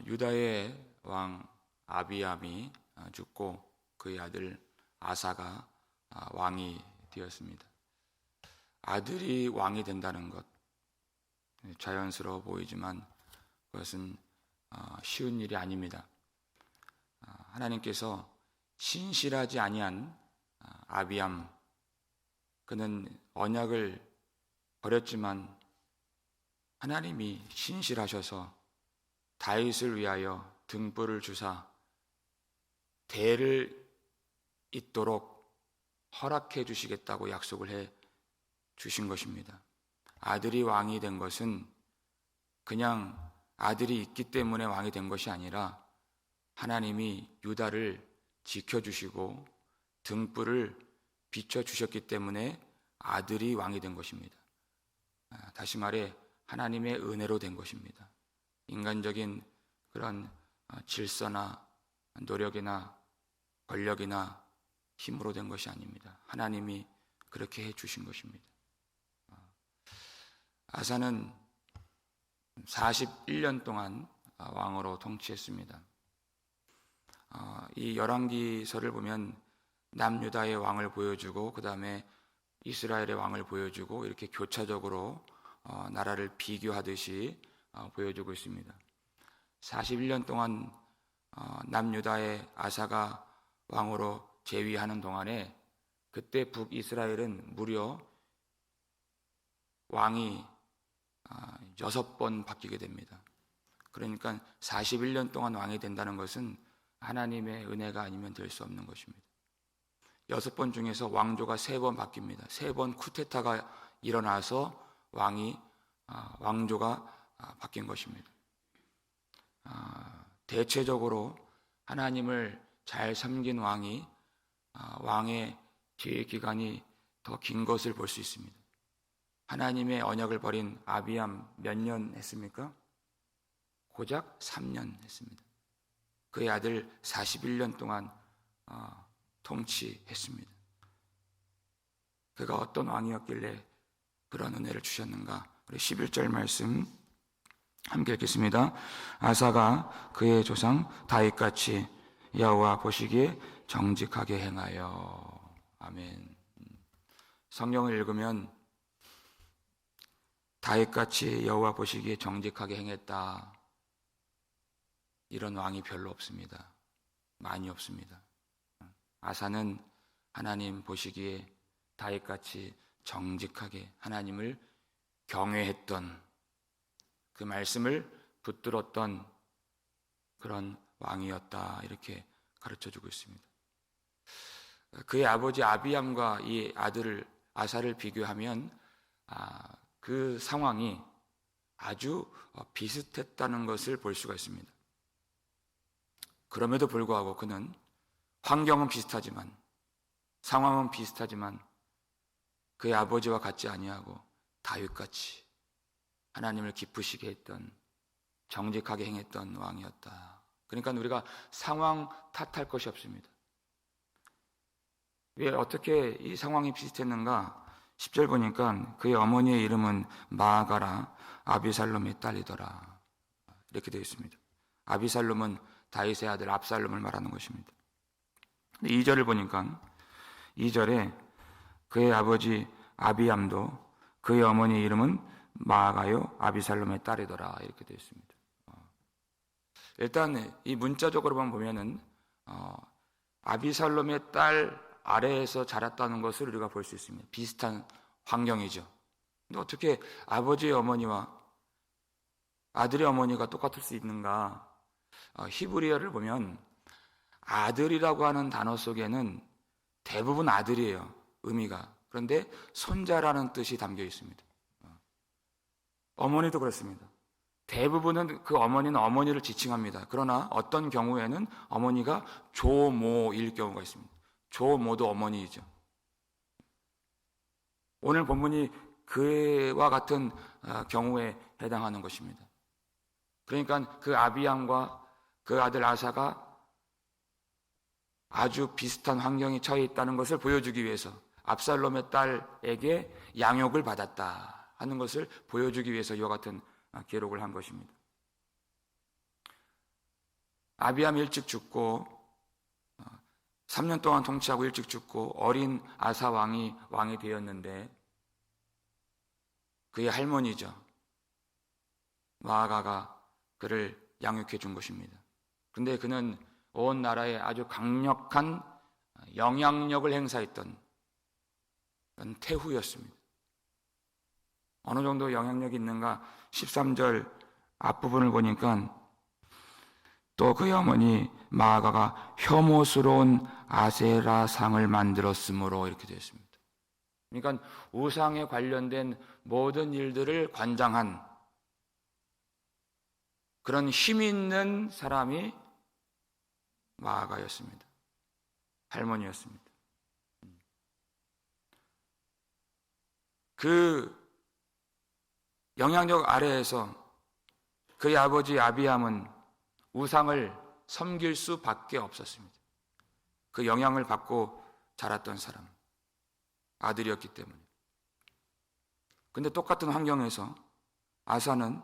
유다의 왕 아비암이 죽고 그의 아들 아사가 왕이 되었습니다. 아들이 왕이 된다는 것, 자연스러워 보이지만 그것은 쉬운 일이 아닙니다. 하나님께서 신실하지 아니한 아비암, 그는 언약을 버렸지만 하나님이 신실하셔서 다윗을 위하여 등불을 주사 대를 잇도록 허락해 주시겠다고 약속을 해 주신 것입니다. 아들이 왕이 된 것은 그냥 아들이 있기 때문에 왕이 된 것이 아니라 하나님이 유다를 지켜주시고 등불을 비춰주셨기 때문에 아들이 왕이 된 것입니다. 다시 말해 하나님의 은혜로 된 것입니다. 인간적인 그런 질서나 노력이나 권력이나 힘으로 된 것이 아닙니다. 하나님이 그렇게 해주신 것입니다. 아사는 41년 동안 왕으로 통치했습니다. 이 열왕기서를 보면 남유다의 왕을 보여주고 그 다음에 이스라엘의 왕을 보여주고 이렇게 교차적으로 나라를 비교하듯이 보여주고 있습니다. 41년 동안 남유다의 아사가 왕으로 재위하는 동안에 그때 북이스라엘은 무려 왕이 6번 바뀌게 됩니다. 그러니까 41년 동안 왕이 된다는 것은 하나님의 은혜가 아니면 될 수 없는 것입니다. 6번 중에서 왕조가 3번 바뀝니다. 3번 쿠데타가 일어나서 왕조가 바뀐 것입니다. 대체적으로 하나님을 잘 섬긴 왕이 왕의 재위 기간이 더 긴 것을 볼 수 있습니다. 하나님의 언약을 버린 아비암 몇 년 했습니까? 고작 3년 했습니다. 그의 아들 41년 동안 통치했습니다. 그가 어떤 왕이었길래 그런 은혜를 주셨는가? 우리 11절 말씀 함께 읽겠습니다. 아사가 그의 조상 다윗같이 여호와 보시기에 정직하게 행하여. 아멘. 성경을 읽으면 다윗같이 여호와 보시기에 정직하게 행했다, 이런 왕이 별로 없습니다. 많이 없습니다. 아사는 하나님 보시기에 다윗같이 정직하게 하나님을 경외했던, 그 말씀을 붙들었던 그런 왕이었다, 이렇게 가르쳐주고 있습니다. 그의 아버지 아비암과 이 아들을 아사를 비교하면 그 상황이 아주 비슷했다는 것을 볼 수가 있습니다. 그럼에도 불구하고 그는 환경은 비슷하지만, 상황은 비슷하지만 그의 아버지와 같지 아니하고 다윗같이 하나님을 기쁘시게 했던, 정직하게 행했던 왕이었다. 그러니까 우리가 상황 탓할 것이 없습니다. 왜 어떻게 이 상황이 비슷했는가? 10절 보니까 그의 어머니의 이름은 마아가라, 아비살롬의 딸이더라, 이렇게 되어 있습니다. 아비살롬은 다윗의 아들 압살롬을 말하는 것입니다. 2절을 보니까 2절에 그의 아버지 아비암도 그의 어머니의 이름은 마아가요 아비살롬의 딸이더라, 이렇게 되어 있습니다. 일단 이 문자적으로만 보면은 아비살롬의 딸 아래에서 자랐다는 것을 우리가 볼 수 있습니다. 비슷한 환경이죠. 근데 어떻게 아버지의 어머니와 아들의 어머니가 똑같을 수 있는가? 히브리어를 보면 아들이라고 하는 단어 속에는 대부분 아들이에요, 의미가. 그런데 손자라는 뜻이 담겨 있습니다. 어머니도 그렇습니다. 대부분은 그 어머니는 어머니를 지칭합니다. 그러나 어떤 경우에는 어머니가 조모일 경우가 있습니다. 조모도 어머니이죠. 오늘 본문이 그와 같은 경우에 해당하는 것입니다. 그러니까 그 아비암과 그 아들 아사가 아주 비슷한 환경에 처해 있다는 것을 보여주기 위해서, 압살롬의 딸에게 양육을 받았다 하는 것을 보여주기 위해서 이와 같은 기록을 한 것입니다. 아비암이 일찍 죽고 3년 동안 통치하고 일찍 죽고 어린 아사 왕이 되었는데 그의 할머니죠, 마아가가 그를 양육해 준 것입니다. 그런데 그는 온 나라에 아주 강력한 영향력을 행사했던 그런 태후였습니다. 어느 정도 영향력이 있는가? 13절 앞부분을 보니까 또 그의 어머니 마아가가 혐오스러운 아세라상을 만들었으므로 이렇게 되어 있습니다. 그러니까 우상에 관련된 모든 일들을 관장한 그런 힘 있는 사람이 마아가였습니다. 할머니였습니다. 그 영향력 아래에서 그의 아버지 아비암은 우상을 섬길 수밖에 없었습니다. 그 영향을 받고 자랐던 사람, 아들이었기 때문에. 그런데 똑같은 환경에서 아사는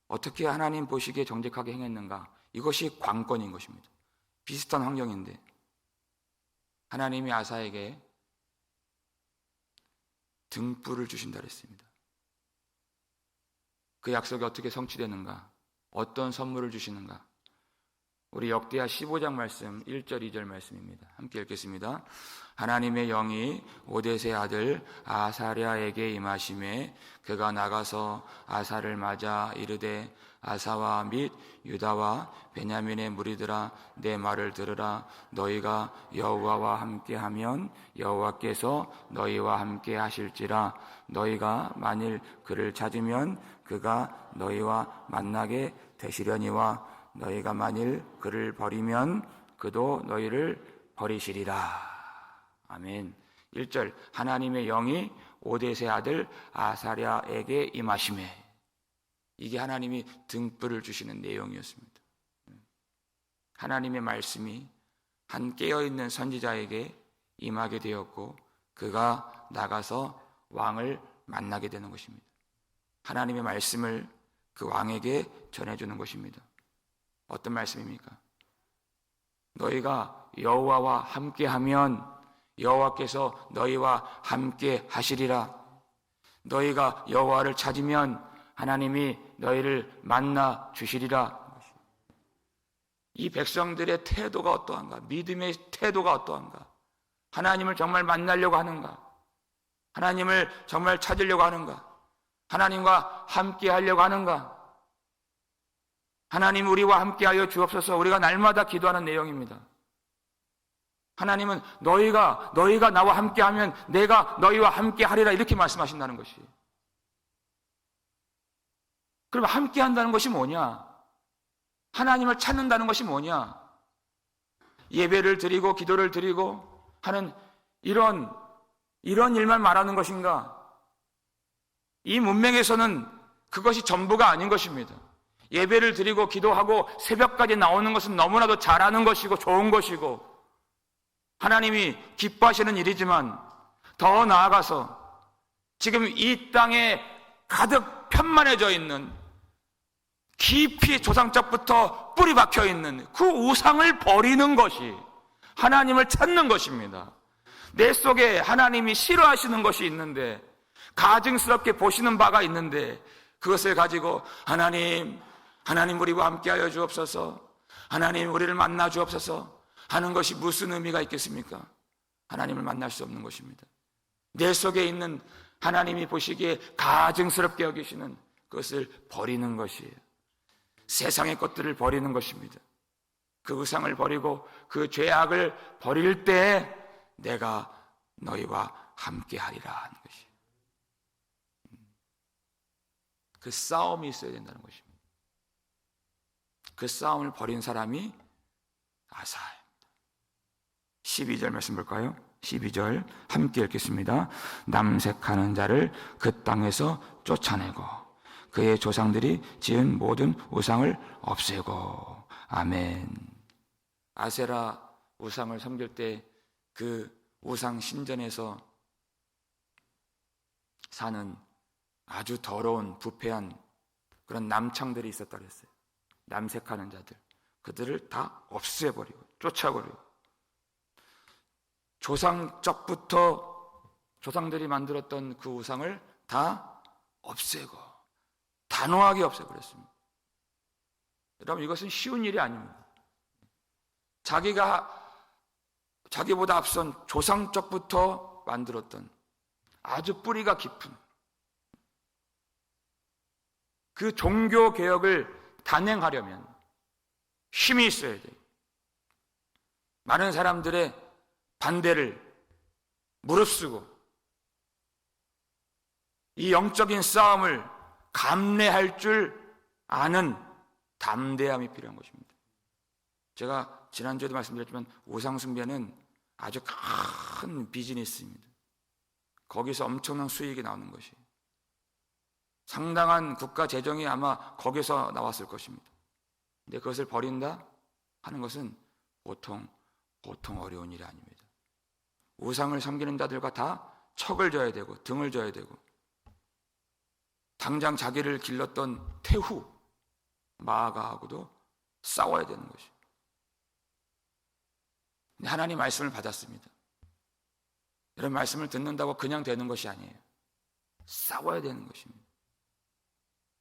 어떻게 하나님 보시기에 정직하게 행했는가? 이것이 관건인 것입니다. 비슷한 환경인데 하나님이 아사에게 등불을 주신다 그랬습니다. 그 약속이 어떻게 성취되는가? 어떤 선물을 주시는가? 우리 역대하 15장 말씀 1절 2절 말씀입니다. 함께 읽겠습니다. 하나님의 영이 오뎃의 아들 아사랴에게 임하심에 그가 나가서 아사를 맞아 이르되 아사와 및 유다와 베냐민의 무리들아 내 말을 들으라. 너희가 여호와와 함께하면 여호와께서 너희와 함께 하실지라. 너희가 만일 그를 찾으면 그가 너희와 만나게 되시려니와 너희가 만일 그를 버리면 그도 너희를 버리시리라. 아멘. 1절 하나님의 영이 오뎃의 아들 아사랴에게 임하심에, 이게 하나님이 등불을 주시는 내용이었습니다. 하나님의 말씀이 한 깨어있는 선지자에게 임하게 되었고 그가 나가서 왕을 만나게 되는 것입니다. 하나님의 말씀을 그 왕에게 전해주는 것입니다. 어떤 말씀입니까? 너희가 여호와와 함께하면 여호와께서 너희와 함께 하시리라. 너희가 여호와를 찾으면 하나님이 너희를 만나 주시리라. 이 백성들의 태도가 어떠한가? 믿음의 태도가 어떠한가? 하나님을 정말 만나려고 하는가? 하나님을 정말 찾으려고 하는가? 하나님과 함께 하려고 하는가? 하나님 우리와 함께하여 주옵소서. 우리가 날마다 기도하는 내용입니다. 하나님은 너희가 나와 함께하면 내가 너희와 함께하리라 이렇게 말씀하신다는 것이. 그럼 함께한다는 것이 뭐냐? 하나님을 찾는다는 것이 뭐냐? 예배를 드리고 기도를 드리고 하는 이런 일만 말하는 것인가? 이 문명에서는 그것이 전부가 아닌 것입니다. 예배를 드리고 기도하고 새벽까지 나오는 것은 너무나도 잘하는 것이고 좋은 것이고 하나님이 기뻐하시는 일이지만 더 나아가서 지금 이 땅에 가득 편만해져 있는 깊이 조상적부터 뿌리 박혀 있는 그 우상을 버리는 것이 하나님을 찾는 것입니다. 내 속에 하나님이 싫어하시는 것이 있는데 가증스럽게 보시는 바가 있는데 그것을 가지고 하나님 우리와 함께하여 주옵소서, 하나님 우리를 만나 주옵소서 하는 것이 무슨 의미가 있겠습니까? 하나님을 만날 수 없는 것입니다. 내 속에 있는 하나님이 보시기에 가증스럽게 여기시는 그것을 버리는 것이에요. 세상의 것들을 버리는 것입니다. 그 우상을 버리고 그 죄악을 버릴 때 내가 너희와 함께하리라 하는 것이에요. 그 싸움이 있어야 된다는 것입니다. 그 싸움을 벌인 사람이 아사입니다. 12절 말씀 볼까요? 12절 함께 읽겠습니다. 남색하는 자를 그 땅에서 쫓아내고 그의 조상들이 지은 모든 우상을 없애고. 아멘. 아세라 우상을 섬길 때 그 우상 신전에서 사는 아주 더러운 부패한 그런 남창들이 있었다 그랬어요. 남색하는 자들. 그들을 다 없애버리고 쫓아버리고, 조상들이 만들었던 그 우상을 다 없애고 단호하게 없애버렸습니다. 여러분, 이것은 쉬운 일이 아닙니다. 자기보다 앞선 조상적부터 만들었던 아주 뿌리가 깊은 그 종교 개혁을 단행하려면 힘이 있어야 돼요. 많은 사람들의 반대를 무릅쓰고 이 영적인 싸움을 감내할 줄 아는 담대함이 필요한 것입니다. 제가 지난주에도 말씀드렸지만 우상숭배는 아주 큰 비즈니스입니다. 거기서 엄청난 수익이 나오는 것이, 상당한 국가 재정이 아마 거기서 나왔을 것입니다. 근데 그것을 버린다 하는 것은 보통 어려운 일이 아닙니다. 우상을 섬기는 자들과 다 척을 져야 되고 등을 져야 되고, 당장 자기를 길렀던 태후 마아가하고도 싸워야 되는 것이. 하나님 말씀을 받았습니다. 이런 말씀을 듣는다고 그냥 되는 것이 아니에요. 싸워야 되는 것입니다.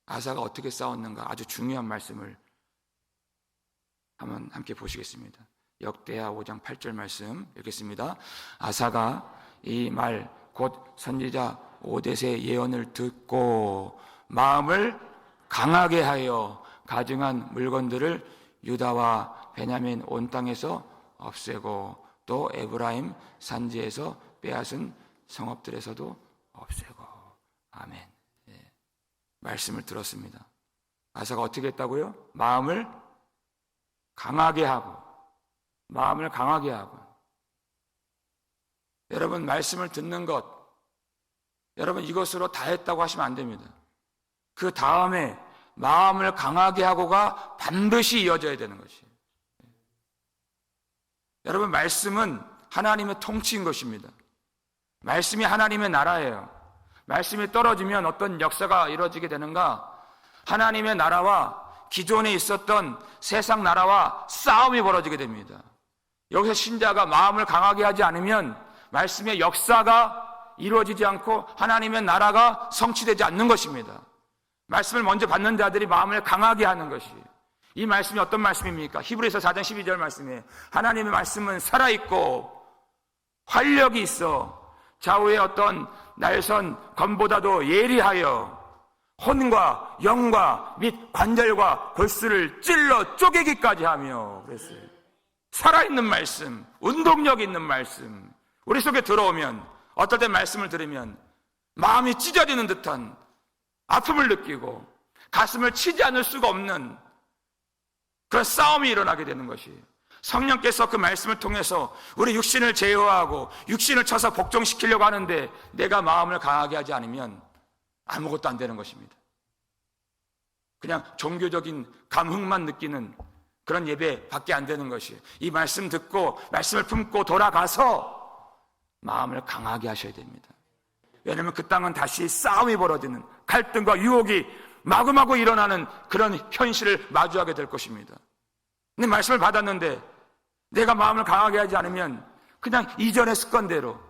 아사가 어떻게 싸웠는가, 아주 중요한 말씀을 한번 함께 보시겠습니다. 역대하 5장 8절 말씀 읽겠습니다. 아사가 이 말 곧 선지자 오뎃의 예언을 듣고 마음을 강하게 하여 가증한 물건들을 유다와 베냐민 온 땅에서 없애고 또 에브라임 산지에서 빼앗은 성읍들에서도 없애고. 아멘. 예. 말씀을 들었습니다. 아사가 어떻게 했다고요? 마음을 강하게 하고. 여러분, 말씀을 듣는 것, 여러분 이것으로 다 했다고 하시면 안 됩니다. 그 다음에 마음을 강하게 하고가 반드시 이어져야 되는 것이에요. 여러분, 말씀은 하나님의 통치인 것입니다. 말씀이 하나님의 나라예요. 말씀이 떨어지면 어떤 역사가 이루어지게 되는가? 하나님의 나라와 기존에 있었던 세상 나라와 싸움이 벌어지게 됩니다. 여기서 신자가 마음을 강하게 하지 않으면 말씀의 역사가 이루어지지 않고 하나님의 나라가 성취되지 않는 것입니다. 말씀을 먼저 받는 자들이 마음을 강하게 하는 것이, 이 말씀이 어떤 말씀입니까? 히브리서 4장 12절 말씀이에요. 하나님의 말씀은 살아있고 활력이 있어 좌우의 어떤 날선 검보다도 예리하여 혼과 영과 및 관절과 골수를 찔러 쪼개기까지 하며, 그랬어요. 살아있는 말씀, 운동력 있는 말씀, 우리 속에 들어오면 어떨 때 말씀을 들으면 마음이 찢어지는 듯한 아픔을 느끼고 가슴을 치지 않을 수가 없는 그런 싸움이 일어나게 되는 것이에요. 성령께서 그 말씀을 통해서 우리 육신을 제어하고 육신을 쳐서 복종시키려고 하는데 내가 마음을 강하게 하지 않으면 아무것도 안 되는 것입니다. 그냥 종교적인 감흥만 느끼는 그런 예배밖에 안 되는 것이에요. 이 말씀 듣고 말씀을 품고 돌아가서 마음을 강하게 하셔야 됩니다. 왜냐하면 그 땅은 다시 싸움이 벌어지는, 갈등과 유혹이 마구마구 일어나는 그런 현실을 마주하게 될 것입니다. 근데 말씀을 받았는데 내가 마음을 강하게 하지 않으면 그냥 이전의 습관대로,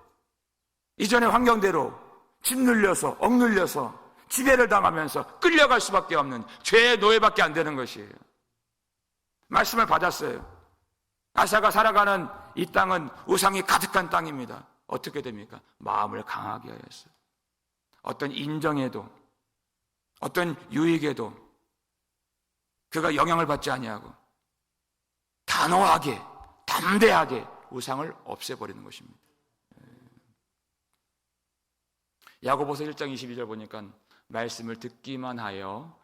이전의 환경대로 짓눌려서 억눌려서 지배를 당하면서 끌려갈 수밖에 없는 죄의 노예밖에 안 되는 것이에요. 말씀을 받았어요. 아사가 살아가는 이 땅은 우상이 가득한 땅입니다. 어떻게 됩니까? 마음을 강하게 하였어요. 어떤 인정에도 어떤 유익에도 그가 영향을 받지 아니하고 단호하게 담대하게 우상을 없애버리는 것입니다. 야고보서 1장 22절 보니까 말씀을 듣기만 하여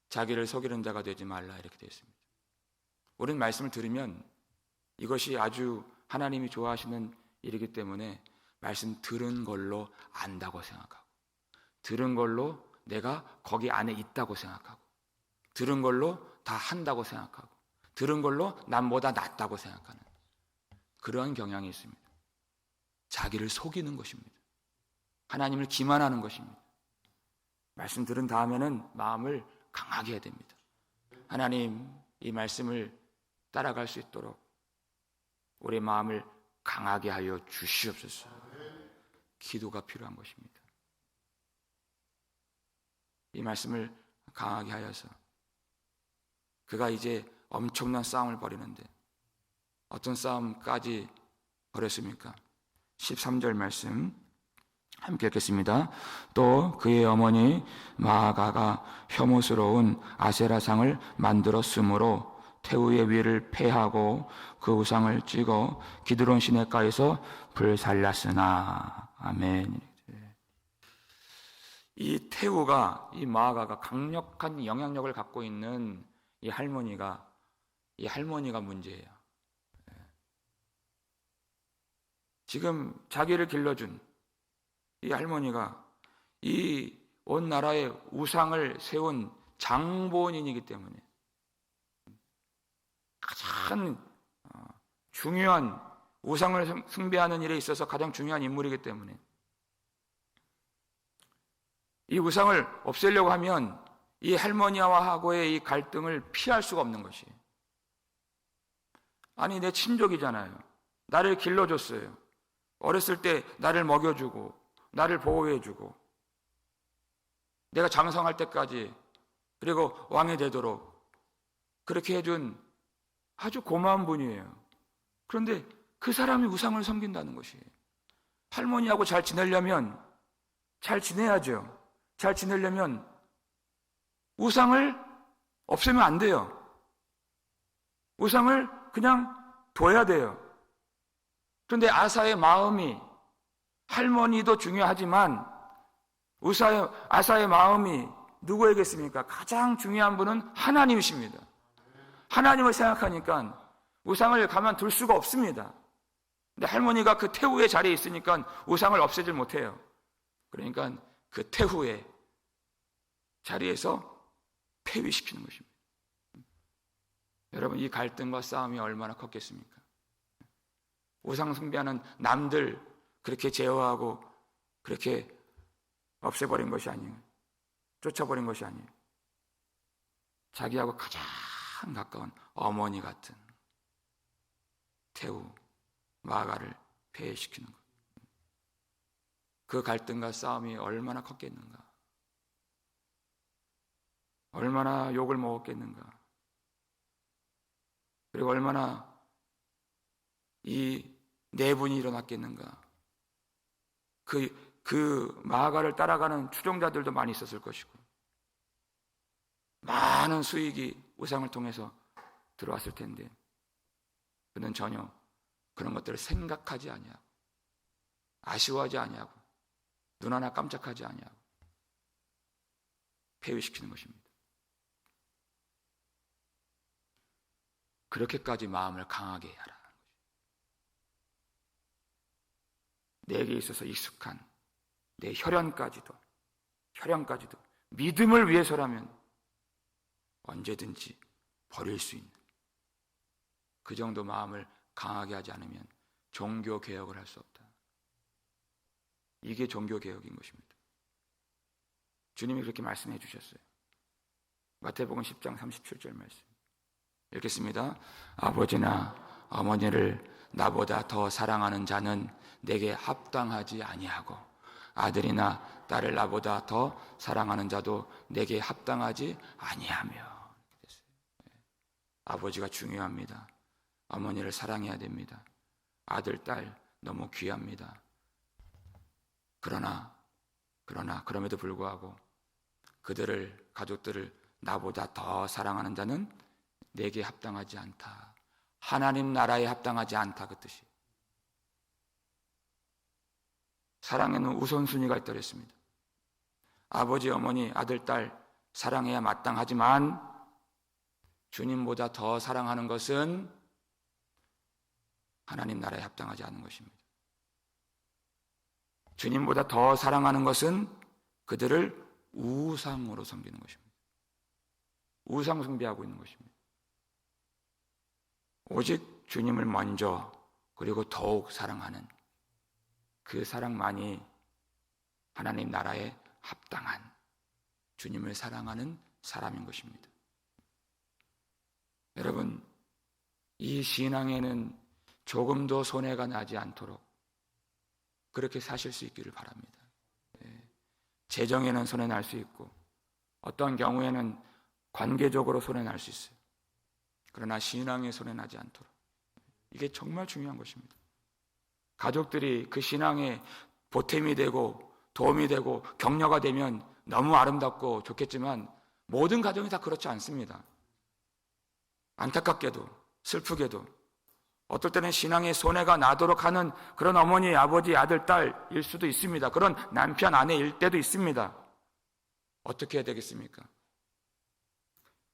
자기를 속이는 자가 되지 말라, 이렇게 되어 있습니다. 우리는 말씀을 들으면 이것이 아주 하나님이 좋아하시는 일이기 때문에 말씀 들은 걸로 안다고 생각하고, 들은 걸로 내가 거기 안에 있다고 생각하고, 들은 걸로 다 한다고 생각하고, 들은 걸로 남보다 낫다고 생각하는 그러한 경향이 있습니다. 자기를 속이는 것입니다. 하나님을 기만하는 것입니다. 말씀 들은 다음에는 마음을 강하게 해야 됩니다. 하나님, 이 말씀을 따라갈 수 있도록 우리 마음을 강하게 하여 주시옵소서. 기도가 필요한 것입니다. 이 말씀을 강하게 하여서 그가 이제 엄청난 싸움을 벌이는데 어떤 싸움까지 벌였습니까? 13절 말씀 함께 읽겠습니다. 또 그의 어머니 마아가가 혐오스러운 아세라상을 만들었으므로 태우의 위를 폐하고 그 우상을 찍어 기드론 시내가에서 불살랐으나. 아멘. 이 태우가, 이 마아가가 강력한 영향력을 갖고 있는 이 할머니가 문제예요. 지금 자기를 길러준 이 할머니가 이 온 나라에 우상을 세운 장본인이기 때문에 가장 중요한, 우상을 숭배하는 일에 있어서 가장 중요한 인물이기 때문에 이 우상을 없애려고 하면 이 할머니와하고의 이 갈등을 피할 수가 없는 것이, 아니 내 친족이잖아요. 나를 길러줬어요. 어렸을 때 나를 먹여주고 나를 보호해주고 내가 장성할 때까지, 그리고 왕이 되도록 그렇게 해준 아주 고마운 분이에요. 그런데 그 사람이 우상을 섬긴다는 것이, 할머니하고 잘 지내려면 잘 지내야죠. 잘 지내려면 우상을 없애면 안 돼요. 우상을 그냥 둬야 돼요. 그런데 아사의 마음이, 할머니도 중요하지만 아사의 마음이 누구에겠습니까? 가장 중요한 분은 하나님이십니다. 하나님을 생각하니까 우상을 가만둘 수가 없습니다. 근데 할머니가 그 태후의 자리에 있으니까 우상을 없애질 못해요. 그러니까 그 태후의 자리에서 폐위시키는 것입니다. 여러분, 이 갈등과 싸움이 얼마나 컸겠습니까? 우상 숭배하는 남들 그렇게 제어하고 그렇게 없애버린 것이 아니에요. 쫓아버린 것이 아니에요. 자기하고 가장 가까운 어머니 같은 태우, 마아가를 폐해시키는 것. 그 갈등과 싸움이 얼마나 컸겠는가. 얼마나 욕을 먹었겠는가. 그리고 얼마나 이 내분이 일어났겠는가. 그 마아가를 따라가는 추종자들도 많이 있었을 것이고, 많은 수익이 우상을 통해서 들어왔을 텐데 그는 전혀 그런 것들을 생각하지 아니하고 아쉬워하지 아니하고 눈 하나 깜짝하지 아니하고 폐위시키는 것입니다. 그렇게까지 마음을 강하게 해야 하라는 것입니다. 내게 있어서 익숙한 내 혈연까지도 믿음을 위해서라면 언제든지 버릴 수 있는, 그 정도 마음을 강하게 하지 않으면 종교개혁을 할 수 없다. 이게 종교개혁인 것입니다. 주님이 그렇게 말씀해 주셨어요. 마태복음 10장 37절 말씀 읽겠습니다. 아버지나 어머니를 나보다 더 사랑하는 자는 내게 합당하지 아니하고 아들이나 딸을 나보다 더 사랑하는 자도 내게 합당하지 아니하며. 아버지가 중요합니다. 어머니를 사랑해야 됩니다. 아들, 딸 너무 귀합니다. 그럼에도 불구하고 그들을, 가족들을 나보다 더 사랑하는 자는 내게 합당하지 않다. 하나님 나라에 합당하지 않다, 그 뜻이. 사랑에는 우선순위가 있다고 했습니다. 아버지, 어머니, 아들, 딸 사랑해야 마땅하지만 주님보다 더 사랑하는 것은 하나님 나라에 합당하지 않은 것입니다. 주님보다 더 사랑하는 것은 그들을 우상으로 섬기는 것입니다. 우상 숭배하고 있는 것입니다. 오직 주님을 먼저 그리고 더욱 사랑하는 그 사랑만이 하나님 나라에 합당한 주님을 사랑하는 사람인 것입니다. 여러분, 이 신앙에는 조금도 손해가 나지 않도록 그렇게 사실 수 있기를 바랍니다. 재정에는 손해 날 수 있고 어떤 경우에는 관계적으로 손해 날 수 있어요. 그러나 신앙에 손해 나지 않도록, 이게 정말 중요한 것입니다. 가족들이 그 신앙에 보탬이 되고 도움이 되고 격려가 되면 너무 아름답고 좋겠지만 모든 가정이 다 그렇지 않습니다. 안타깝게도 슬프게도 어떨 때는 신앙에 손해가 나도록 하는 그런 어머니, 아버지, 아들, 딸일 수도 있습니다. 그런 남편, 아내일 때도 있습니다. 어떻게 해야 되겠습니까?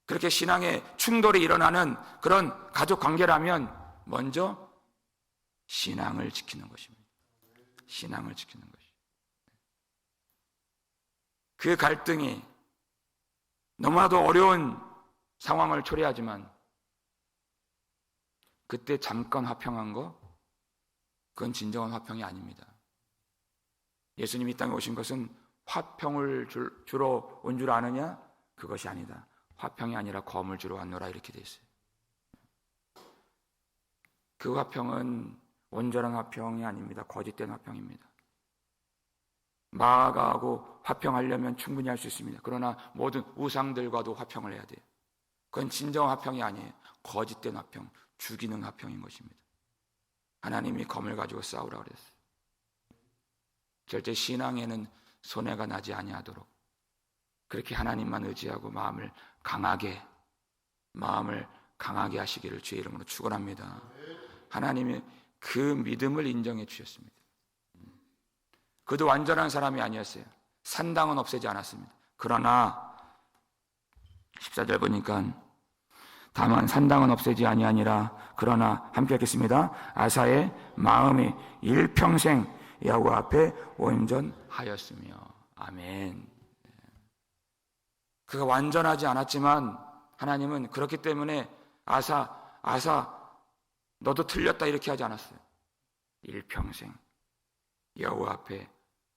그렇게 신앙에 충돌이 일어나는 그런 가족 관계라면 먼저 신앙을 지키는 것입니다. 신앙을 지키는 것입니다. 그 갈등이 너무나도 어려운 상황을 초래하지만 그때 잠깐 화평한 거, 그건 진정한 화평이 아닙니다. 예수님이 이 땅에 오신 것은 화평을 주러 온 줄 아느냐? 그것이 아니다. 화평이 아니라 검을 주러 왔노라, 이렇게 되어 있어요. 그 화평은 온전한 화평이 아닙니다. 거짓된 화평입니다. 마가하고 화평하려면 충분히 할 수 있습니다. 그러나 모든 우상들과도 화평을 해야 돼요. 그건 진정한 화평이 아니에요. 거짓된 화평, 죽이는 화평인 것입니다. 하나님이 검을 가지고 싸우라고 그랬어요. 절대 신앙에는 손해가 나지 아니하도록 그렇게 하나님만 의지하고 마음을 강하게 하시기를 주의 이름으로 축원합니다. 하나님이 그 믿음을 인정해 주셨습니다. 그도 완전한 사람이 아니었어요. 산당은 없애지 않았습니다. 그러나 14절 보니까 다만 산당은 없애지 아니하니라. 그러나 함께 하겠습니다. 아사의 마음이 일평생 여호와 앞에 온전하였으며. 아멘. 그가 완전하지 않았지만 하나님은 그렇기 때문에 아사 너도 틀렸다 이렇게 하지 않았어요. 일평생 여호와 앞에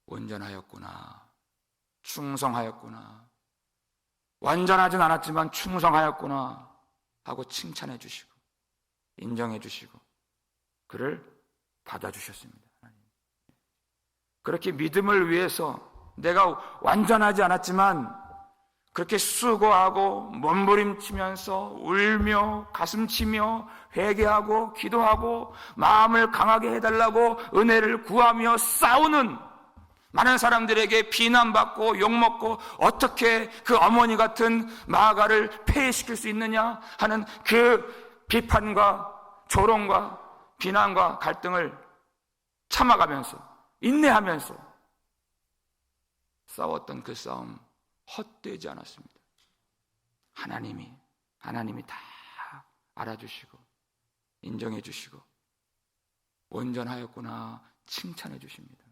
온전하였구나, 충성하였구나, 완전하진 않았지만 충성하였구나 하고 칭찬해 주시고 인정해 주시고 그를 받아주셨습니다. 그렇게 믿음을 위해서 내가 완전하지 않았지만 그렇게 수고하고 몸부림치면서 울며 가슴치며 회개하고 기도하고 마음을 강하게 해달라고 은혜를 구하며 싸우는 많은 사람들에게 비난받고 욕먹고 어떻게 그 어머니 같은 마가를 폐해시킬 수 있느냐 하는 그 비판과 조롱과 비난과 갈등을 참아가면서 인내하면서 싸웠던 그 싸움 헛되지 않았습니다. 하나님이 다 알아주시고 인정해 주시고 온전하였구나 칭찬해 주십니다.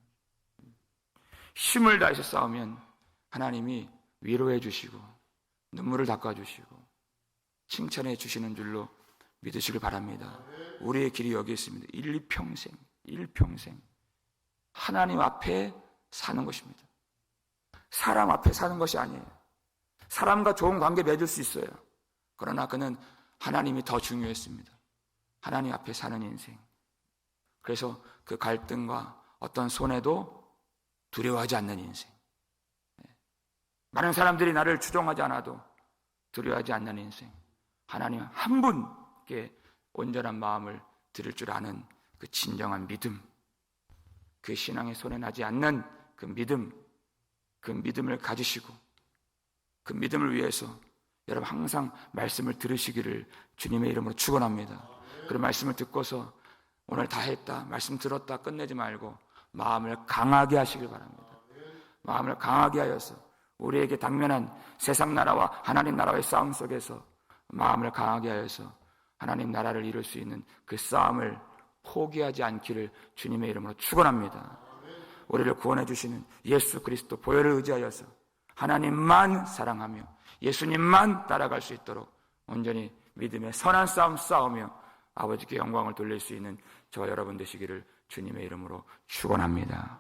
힘을 다해서 싸우면 하나님이 위로해 주시고 눈물을 닦아 주시고 칭찬해 주시는 줄로 믿으시길 바랍니다. 우리의 길이 여기 있습니다. 일평생 하나님 앞에 사는 것입니다. 사람 앞에 사는 것이 아니에요. 사람과 좋은 관계 맺을 수 있어요. 그러나 그는 하나님이 더 중요했습니다. 하나님 앞에 사는 인생. 그래서 그 갈등과 어떤 손해도 두려워하지 않는 인생. 많은 사람들이 나를 추종하지 않아도 두려워하지 않는 인생. 하나님 한 분께 온전한 마음을 드릴 줄 아는 그 진정한 믿음, 그 신앙에 손해나지 않는 그 믿음을 가지시고 그 믿음을 위해서 여러분 항상 말씀을 들으시기를 주님의 이름으로 축원합니다. 그런 말씀을 듣고서 오늘 다 했다, 말씀 들었다 끝내지 말고 마음을 강하게 하시길 바랍니다. 마음을 강하게 하여서 우리에게 당면한 세상 나라와 하나님 나라의 싸움 속에서 마음을 강하게 하여서 하나님 나라를 이룰 수 있는 그 싸움을 포기하지 않기를 주님의 이름으로 축원합니다. 우리를 구원해 주시는 예수 그리스도 보혈을 의지하여서 하나님만 사랑하며 예수님만 따라갈 수 있도록 온전히 믿음의 선한 싸움 싸우며 아버지께 영광을 돌릴 수 있는 저와 여러분 되시기를 주님의 이름으로 축원합니다.